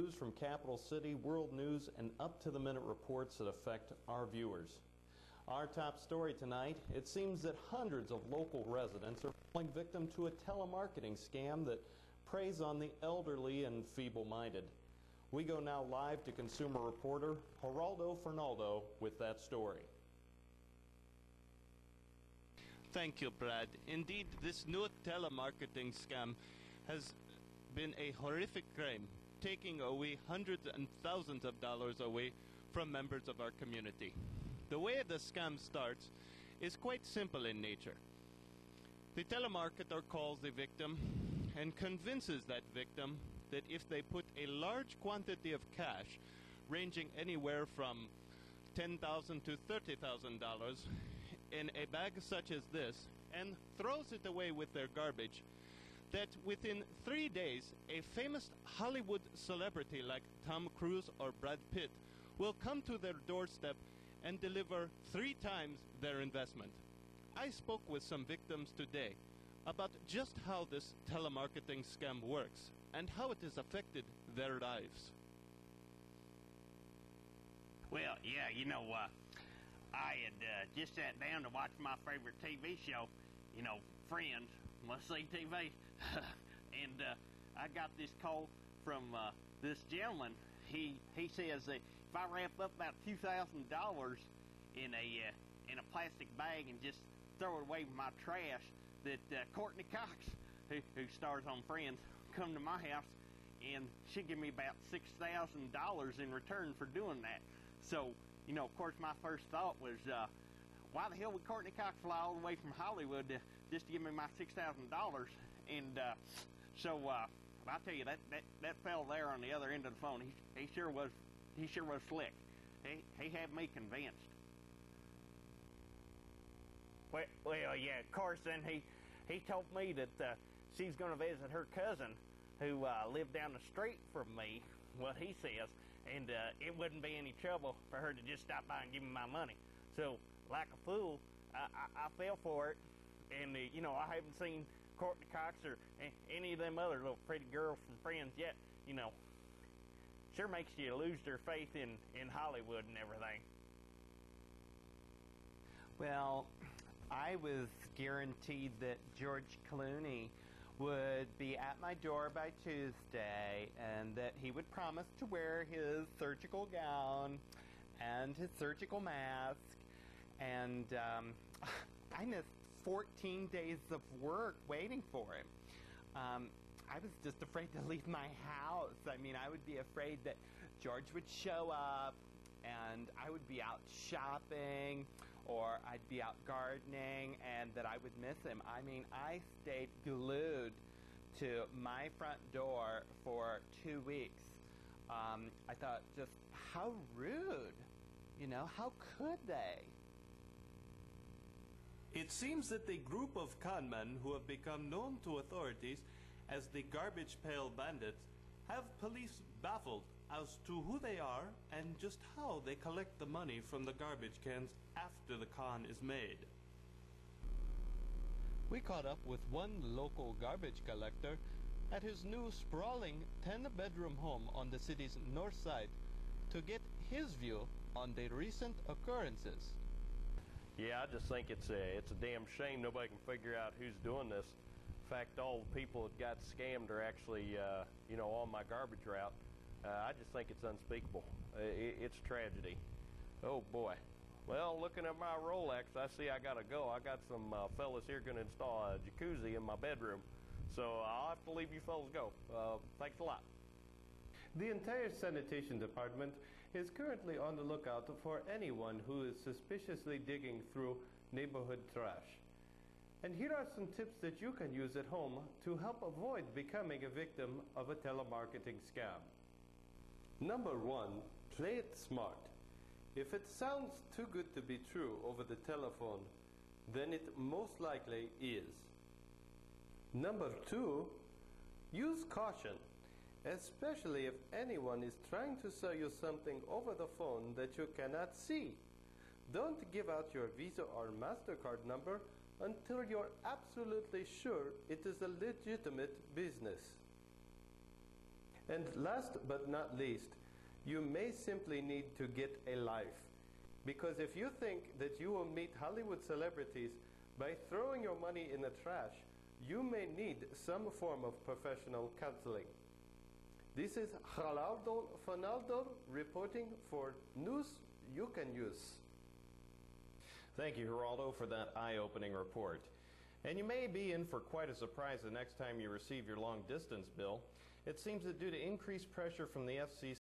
news from Capital City, world news, and up-to-the-minute reports that affect our viewers. Our top story tonight, it seems that hundreds of local residents are falling victim to a telemarketing scam that preys on the elderly and feeble-minded. We go now live to consumer reporter Geraldo Fernaldo with that story. Thank you, Brad. Indeed, this new telemarketing scam has been a horrific crime, taking away hundreds and thousands of dollars away from members of our community. The way the scam starts is quite simple in nature. The telemarketer calls the victim and convinces that victim that if they put a large quantity of cash, ranging anywhere from $10,000 to $30,000, in a bag such as this and throws it away with their garbage, that within 3 days a famous Hollywood celebrity like Tom Cruise or Brad Pitt will come to their doorstep and deliver 3 times their investment. I spoke with some victims today about just how this telemarketing scam works and how it has affected their lives. Well, yeah, I had just sat down to watch my favorite TV show, Friends, must-see TV, and I got this call from this gentleman. He says that if I wrap up about $2,000 in a plastic bag and just throw it away with my trash, that Courtney Cox, who stars on Friends, come to my house and she'd give me about $6,000 in return for doing that. So, of course, my first thought was, why the hell would Courtney Cox fly all the way from Hollywood just to give me my $6,000? And so I tell you, that fella there on the other end of the phone, he sure was slick. He had me convinced. Well, yeah, of course. Then he told me that she's going to visit her cousin who lived down the street from me. What he says, and it wouldn't be any trouble for her to just stop by and give me my money. So, like a fool, I fell for it, and I haven't seen Courtney Cox or any of them other little pretty girls from Friends yet. Sure makes you lose their faith in Hollywood and everything. Well, I was guaranteed that George Clooney would be at my door by Tuesday and that he would promise to wear his surgical gown and his surgical mask, and I missed 14 days of work waiting for him. I was just afraid to leave my house. I mean, I would be afraid that George would show up and I would be out shopping or I'd be out gardening and that I would miss him. I mean, I stayed glued to my front door for 2 weeks. I thought, just how rude. How could they? It seems that the group of conmen who have become known to authorities as the Garbage Pail Bandits have police baffled as to who they are and just how they collect the money from the garbage cans after the con is made. We caught up with one local garbage collector at his new sprawling 10-bedroom home on the city's north side to get his view on the recent occurrences. Yeah, I just think it's a damn shame nobody can figure out who's doing this. In fact, all the people that got scammed are actually, on my garbage route. I just think it's unspeakable. It's a tragedy. Oh boy. Well, looking at my Rolex, I see I gotta go. I got some fellas here gonna install a jacuzzi in my bedroom. So I'll have to leave you fellas go. Thanks a lot. The entire sanitation department is currently on the lookout for anyone who is suspiciously digging through neighborhood trash. And here are some tips that you can use at home to help avoid becoming a victim of a telemarketing scam. Number 1, play it smart. If it sounds too good to be true over the telephone, then it most likely is. Number 2, use caution, especially if anyone is trying to sell you something over the phone that you cannot see. Don't give out your Visa or MasterCard number until you're absolutely sure it is a legitimate business. And last but not least, you may simply need to get a life. Because if you think that you will meet Hollywood celebrities by throwing your money in the trash, you may need some form of professional counseling. This is Geraldo Fernaldo reporting for News You Can Use. Thank you, Geraldo, for that eye-opening report. And you may be in for quite a surprise the next time you receive your long-distance bill. It seems that due to increased pressure from the FCC,